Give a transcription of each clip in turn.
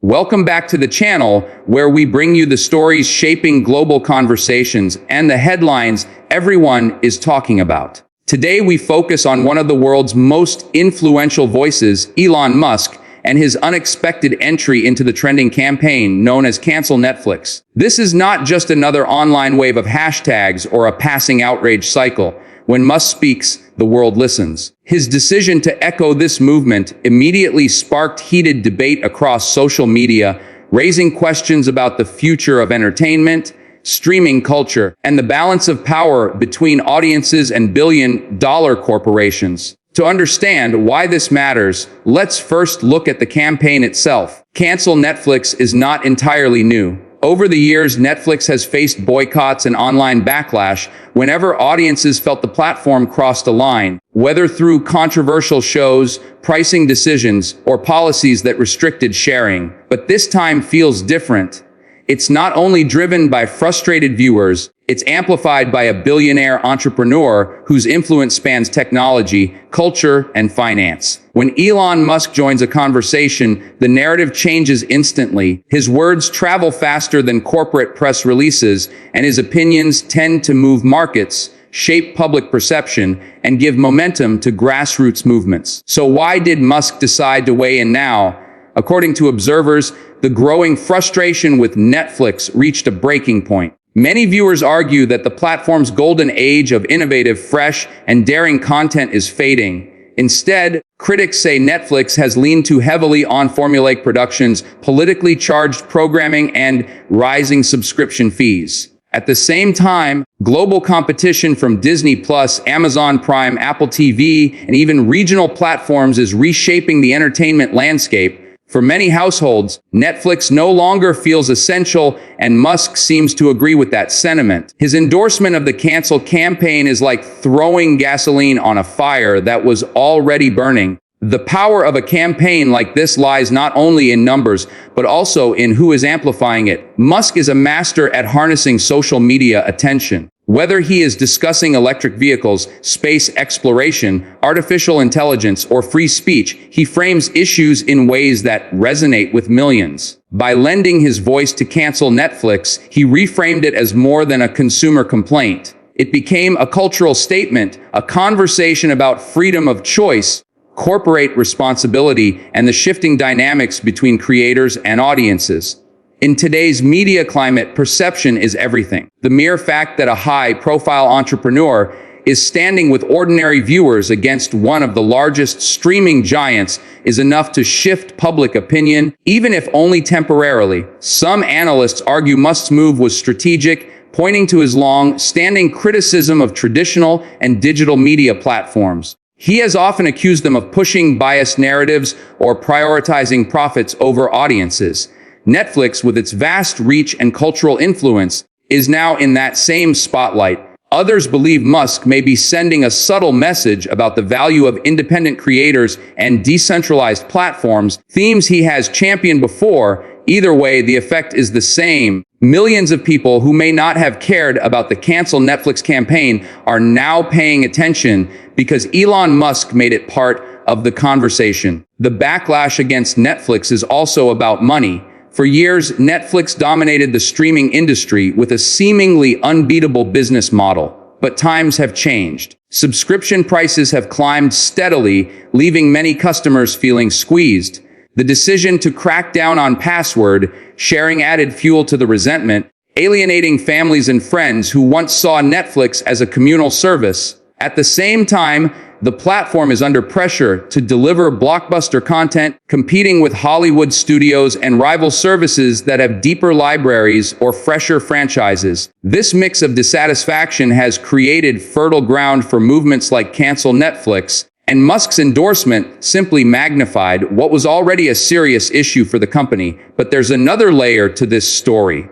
Welcome back to the channel where we bring you the stories shaping global conversations and the headlines everyone is talking about. Today we focus on one of the world's most influential voices, Elon Musk, and his unexpected entry into the trending campaign known as Cancel Netflix. This is not just another online wave of hashtags or a passing outrage cycle. When Musk speaks, the world listens. His decision to echo this movement immediately sparked heated debate across social media, raising questions about the future of entertainment, streaming culture, and the balance of power between audiences and billion-dollar corporations. To understand why this matters, let's first look at the campaign itself. Cancel Netflix is not entirely new. Over the years, Netflix has faced boycotts and online backlash whenever audiences felt the platform crossed a line, whether through controversial shows, pricing decisions, or policies that restricted sharing. But this time feels different. It's not only driven by frustrated viewers, it's amplified by a billionaire entrepreneur whose influence spans technology, culture, and finance. When Elon Musk joins a conversation, the narrative changes instantly. His words travel faster than corporate press releases, and his opinions tend to move markets, shape public perception, and give momentum to grassroots movements. So why did Musk decide to weigh in now? According to observers, the growing frustration with Netflix reached a breaking point. Many viewers argue that the platform's golden age of innovative, fresh, and daring content is fading. Instead, critics say Netflix has leaned too heavily on formulaic productions, politically charged programming, and rising subscription fees. At the same time, global competition from Disney+, Amazon Prime, Apple TV, and even regional platforms is reshaping the entertainment landscape. For many households, Netflix no longer feels essential, and Musk seems to agree with that sentiment. His endorsement of the cancel campaign is like throwing gasoline on a fire that was already burning. The power of a campaign like this lies not only in numbers, but also in who is amplifying it. Musk is a master at harnessing social media attention. Whether he is discussing electric vehicles, space exploration, artificial intelligence, or free speech, he frames issues in ways that resonate with millions. By lending his voice to cancel Netflix, he reframed it as more than a consumer complaint. It became a cultural statement, a conversation about freedom of choice, corporate responsibility, and the shifting dynamics between creators and audiences. In today's media climate, perception is everything. The mere fact that a high-profile entrepreneur is standing with ordinary viewers against one of the largest streaming giants is enough to shift public opinion, even if only temporarily. Some analysts argue Musk's move was strategic, pointing to his long-standing criticism of traditional and digital media platforms. He has often accused them of pushing biased narratives or prioritizing profits over audiences. Netflix, with its vast reach and cultural influence, is now in that same spotlight. Others believe Musk may be sending a subtle message about the value of independent creators and decentralized platforms, themes he has championed before. Either way, the effect is the same. Millions of people who may not have cared about the Cancel Netflix campaign are now paying attention because Elon Musk made it part of the conversation. The backlash against Netflix is also about money. For years, Netflix dominated the streaming industry with a seemingly unbeatable business model. But times have changed. Subscription prices have climbed steadily, leaving many customers feeling squeezed. The decision to crack down on password sharing added fuel to the resentment, alienating families and friends who once saw Netflix as a communal service. At the same time, the platform is under pressure to deliver blockbuster content, competing with Hollywood studios and rival services that have deeper libraries or fresher franchises. This mix of dissatisfaction has created fertile ground for movements like Cancel Netflix, and Musk's endorsement simply magnified what was already a serious issue for the company. But there's another layer to this story.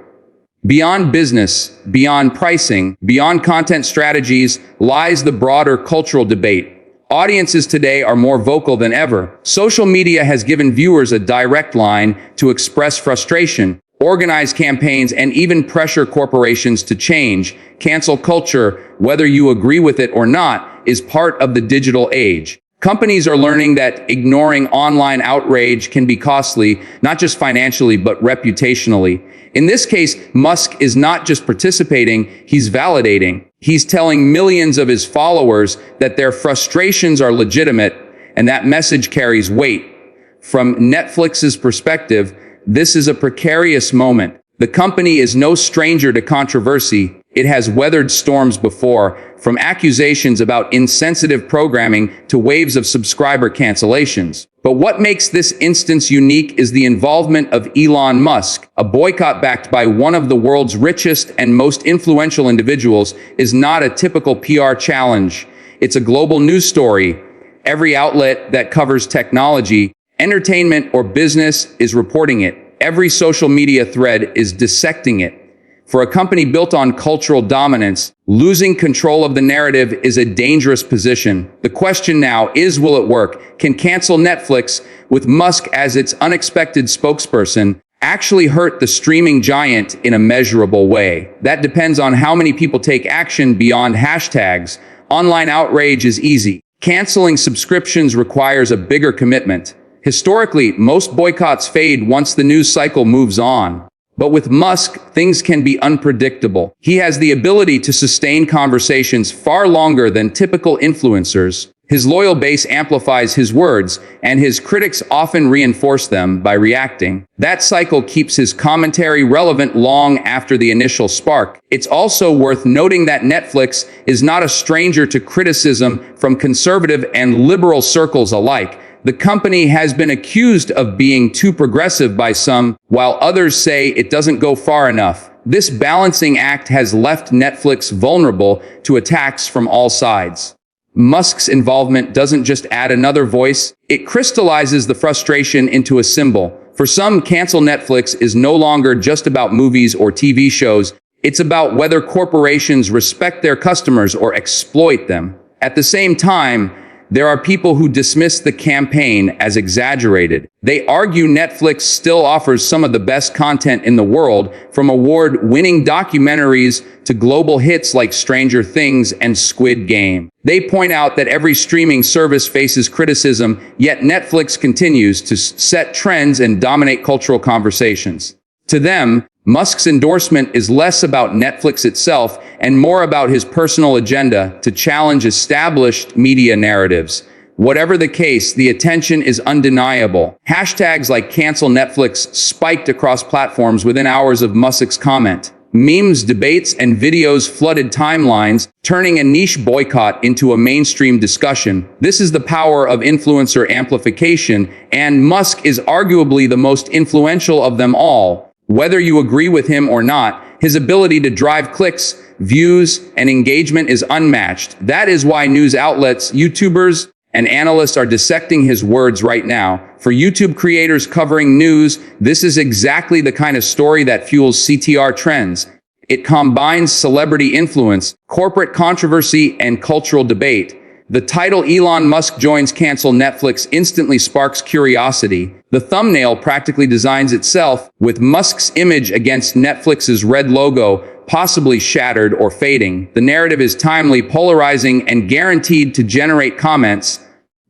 Beyond business, beyond pricing, beyond content strategies, lies the broader cultural debate. Audiences today are more vocal than ever. Social media has given viewers a direct line to express frustration, organize campaigns, and even pressure corporations to change. Cancel culture, whether you agree with it or not, is part of the digital age. Companies are learning that ignoring online outrage can be costly, not just financially, but reputationally. In this case, Musk is not just participating, he's validating. He's telling millions of his followers that their frustrations are legitimate, and that message carries weight. From Netflix's perspective, this is a precarious moment. The company is no stranger to controversy. It has weathered storms before, from accusations about insensitive programming to waves of subscriber cancellations. But what makes this instance unique is the involvement of Elon Musk. A boycott backed by one of the world's richest and most influential individuals is not a typical PR challenge. It's a global news story. Every outlet that covers technology, entertainment, or business is reporting it. Every social media thread is dissecting it. For a company built on cultural dominance, losing control of the narrative is a dangerous position. The question now is, will it work? Can cancel Netflix, with Musk as its unexpected spokesperson, actually hurt the streaming giant in a measurable way? That depends on how many people take action beyond hashtags. Online outrage is easy. Canceling subscriptions requires a bigger commitment. Historically, most boycotts fade once the news cycle moves on. But with Musk, things can be unpredictable. He has the ability to sustain conversations far longer than typical influencers. His loyal base amplifies his words, and his critics often reinforce them by reacting. That cycle keeps his commentary relevant long after the initial spark. It's also worth noting that Netflix is not a stranger to criticism from conservative and liberal circles alike. The company has been accused of being too progressive by some, while others say it doesn't go far enough. This balancing act has left Netflix vulnerable to attacks from all sides. Musk's involvement doesn't just add another voice, it crystallizes the frustration into a symbol. For some, cancel Netflix is no longer just about movies or TV shows. It's about whether corporations respect their customers or exploit them. At the same time, there are people who dismiss the campaign as exaggerated. They argue Netflix still offers some of the best content in the world, from award-winning documentaries to global hits like Stranger Things and Squid Game. They point out that every streaming service faces criticism, yet Netflix continues to set trends and dominate cultural conversations. To them, Musk's endorsement is less about Netflix itself and more about his personal agenda to challenge established media narratives. Whatever the case, the attention is undeniable. Hashtags like cancel Netflix spiked across platforms within hours of Musk's comment. Memes, debates, and videos flooded timelines, turning a niche boycott into a mainstream discussion. This is the power of influencer amplification, and Musk is arguably the most influential of them all. Whether you agree with him or not, his ability to drive clicks, views, and engagement is unmatched. That is why news outlets, YouTubers, and analysts are dissecting his words right now. For YouTube creators covering news, this is exactly the kind of story that fuels CTR trends. It combines celebrity influence, corporate controversy, and cultural debate. The title "Elon Musk joins cancel Netflix" instantly sparks curiosity. The thumbnail practically designs itself, with Musk's image against Netflix's red logo, possibly shattered or fading. The narrative is timely, polarizing, and guaranteed to generate comments,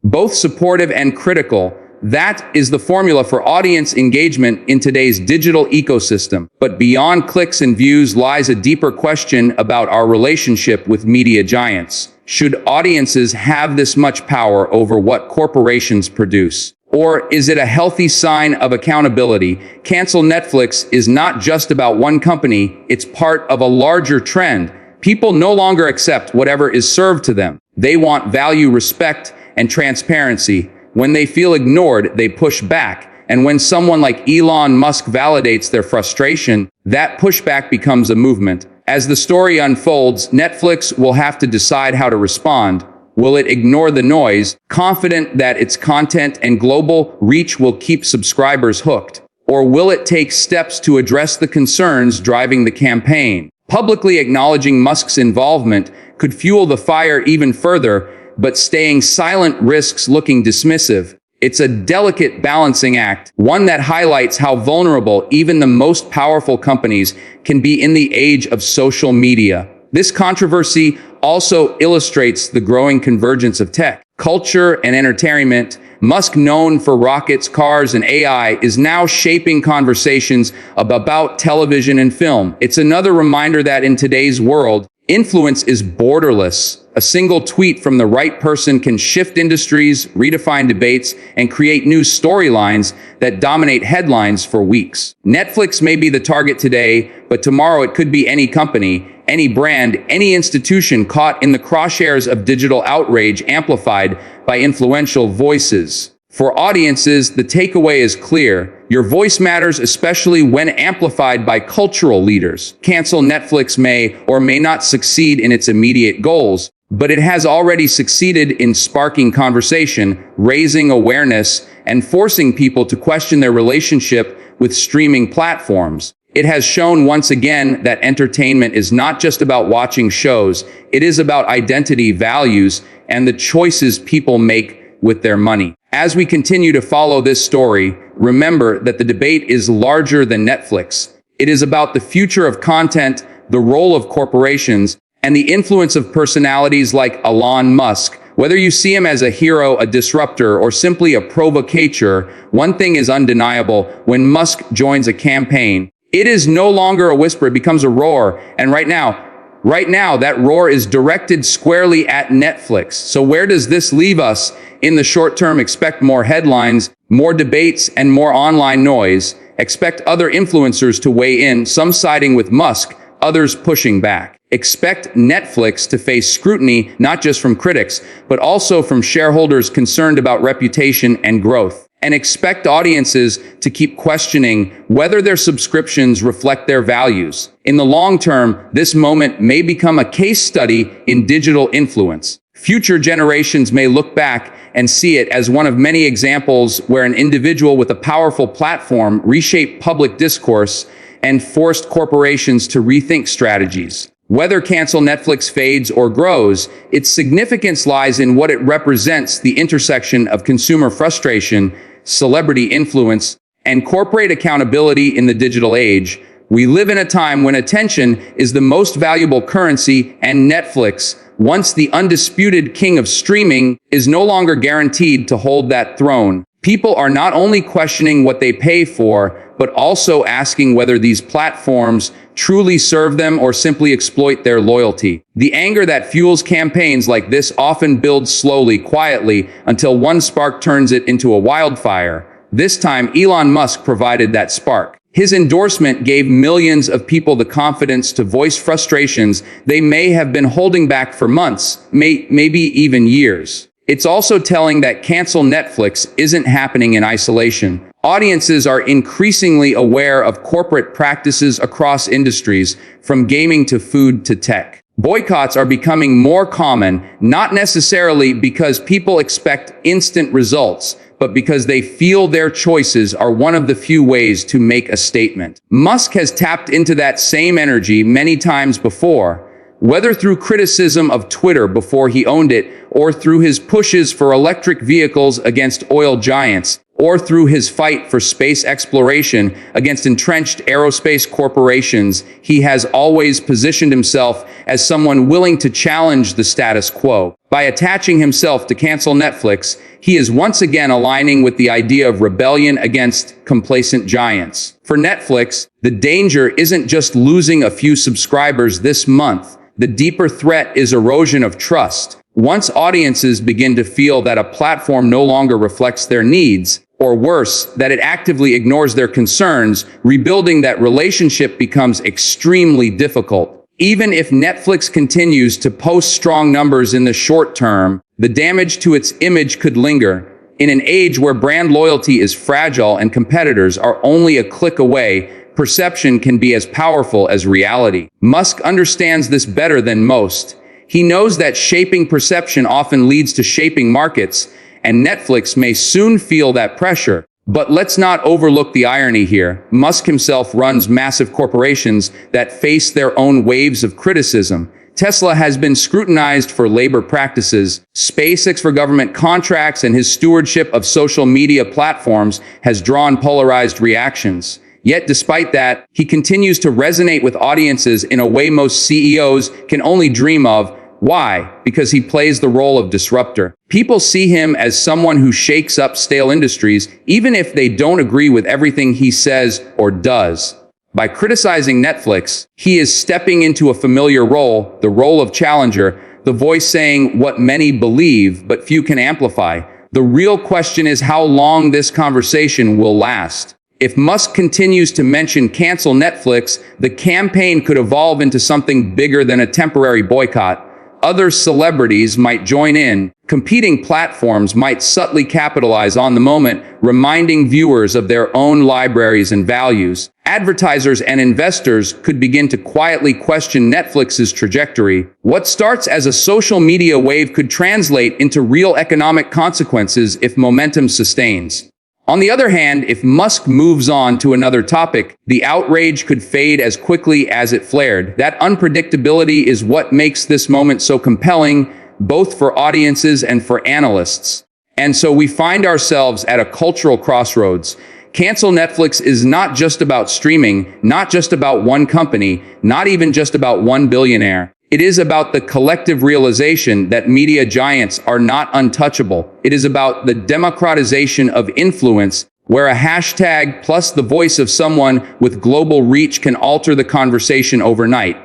both supportive and critical. That is the formula for audience engagement in today's digital ecosystem. But beyond clicks and views lies a deeper question about our relationship with media giants. Should audiences have this much power over what corporations produce? Or is it a healthy sign of accountability? Cancel Netflix is not just about one company, it's part of a larger trend. People no longer accept whatever is served to them. They want value, respect, and transparency. When they feel ignored, they push back. And when someone like Elon Musk validates their frustration, that pushback becomes a movement. As the story unfolds, Netflix will have to decide how to respond. Will it ignore the noise, confident that its content and global reach will keep subscribers hooked? Or will it take steps to address the concerns driving the campaign? Publicly acknowledging Musk's involvement could fuel the fire even further, but staying silent risks looking dismissive. It's a delicate balancing act, one that highlights how vulnerable even the most powerful companies can be in the age of social media. This controversy also illustrates the growing convergence of tech, culture, and entertainment. Musk, known for rockets, cars, and AI, is now shaping conversations about television and film. It's another reminder that in today's world, influence is borderless. A single tweet from the right person can shift industries, redefine debates, and create new storylines that dominate headlines for weeks. Netflix may be the target today, but tomorrow it could be any company, any brand, any institution caught in the crosshairs of digital outrage amplified by influential voices. For audiences, the takeaway is clear. Your voice matters, especially when amplified by cultural leaders. Cancel Netflix may or may not succeed in its immediate goals, but it has already succeeded in sparking conversation, raising awareness, and forcing people to question their relationship with streaming platforms. It has shown once again that entertainment is not just about watching shows, it is about identity, values, and the choices people make with their money. As we continue to follow this story, remember that the debate is larger than Netflix. It is about the future of content, the role of corporations, and the influence of personalities like Elon Musk. Whether you see him as a hero, a disruptor, or simply a provocateur, one thing is undeniable: when Musk joins a campaign, it is no longer a whisper, it becomes a roar. And right now, that roar is directed squarely at Netflix. So where does this leave us? In the short term, expect more headlines, more debates, and more online noise. Expect other influencers to weigh in, some siding with Musk, others pushing back. Expect Netflix to face scrutiny, not just from critics, but also from shareholders concerned about reputation and growth. And expect audiences to keep questioning whether their subscriptions reflect their values. In the long term, this moment may become a case study in digital influence. Future generations may look back and see it as one of many examples where an individual with a powerful platform reshaped public discourse and forced corporations to rethink strategies. Whether Cancel Netflix fades or grows, its significance lies in what it represents: the intersection of consumer frustration, celebrity influence, and corporate accountability in the digital age. We live in a time when attention is the most valuable currency, and Netflix, once the undisputed king of streaming, is no longer guaranteed to hold that throne. People are not only questioning what they pay for, but also asking whether these platforms truly serve them or simply exploit their loyalty. The anger that fuels campaigns like this often builds slowly, quietly, until one spark turns it into a wildfire. This time, Elon Musk provided that spark. His endorsement gave millions of people the confidence to voice frustrations they may have been holding back for months, maybe even years. It's also telling that Cancel Netflix isn't happening in isolation. Audiences are increasingly aware of corporate practices across industries, from gaming to food to tech. Boycotts are becoming more common, not necessarily because people expect instant results, but because they feel their choices are one of the few ways to make a statement. Musk has tapped into that same energy many times before, whether through criticism of Twitter before he owned it, or through his pushes for electric vehicles against oil giants, or through his fight for space exploration against entrenched aerospace corporations. He has always positioned himself as someone willing to challenge the status quo. By attaching himself to Cancel Netflix, he is once again aligning with the idea of rebellion against complacent giants. For Netflix, the danger isn't just losing a few subscribers this month. The deeper threat is erosion of trust. Once audiences begin to feel that a platform no longer reflects their needs, or worse, that it actively ignores their concerns, rebuilding that relationship becomes extremely difficult. Even if Netflix continues to post strong numbers in the short term, the damage to its image could linger. In an age where brand loyalty is fragile and competitors are only a click away, perception can be as powerful as reality. Musk understands this better than most. He knows that shaping perception often leads to shaping markets, and Netflix may soon feel that pressure. But let's not overlook the irony here. Musk himself runs massive corporations that face their own waves of criticism. Tesla has been scrutinized for labor practices, SpaceX for government contracts, and his stewardship of social media platforms has drawn polarized reactions. Yet despite that, he continues to resonate with audiences in a way most CEOs can only dream of. Why? Because he plays the role of disruptor. People see him as someone who shakes up stale industries, even if they don't agree with everything he says or does. By criticizing Netflix, he is stepping into a familiar role, the role of challenger, the voice saying what many believe but few can amplify. The real question is how long this conversation will last. If Musk continues to mention cancel Netflix, the campaign could evolve into something bigger than a temporary boycott. Other celebrities might join in. Competing platforms might subtly capitalize on the moment, reminding viewers of their own libraries and values. Advertisers and investors could begin to quietly question Netflix's trajectory. What starts as a social media wave could translate into real economic consequences if momentum sustains. On the other hand, if Musk moves on to another topic, the outrage could fade as quickly as it flared. That unpredictability is what makes this moment so compelling, both for audiences and for analysts. And so we find ourselves at a cultural crossroads. Cancel Netflix is not just about streaming, not just about one company, not even just about one billionaire. It is about the collective realization that media giants are not untouchable. It is about the democratization of influence, where a hashtag plus the voice of someone with global reach can alter the conversation overnight.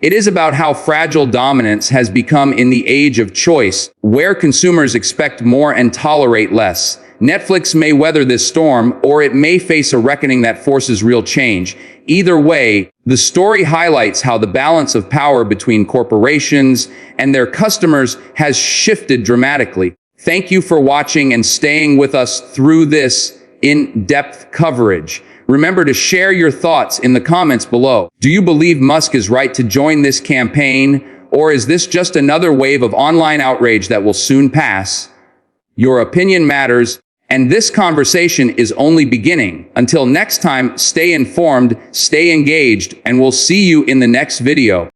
It is about how fragile dominance has become in the age of choice, where consumers expect more and tolerate less. Netflix may weather this storm, or it may face a reckoning that forces real change. Either way, the story highlights how the balance of power between corporations and their customers has shifted dramatically. Thank you for watching and staying with us through this in-depth coverage. Remember to share your thoughts in the comments below. Do you believe Musk is right to join this campaign, or is this just another wave of online outrage that will soon pass? Your opinion matters, and this conversation is only beginning. Until next time, stay informed, stay engaged, and we'll see you in the next video.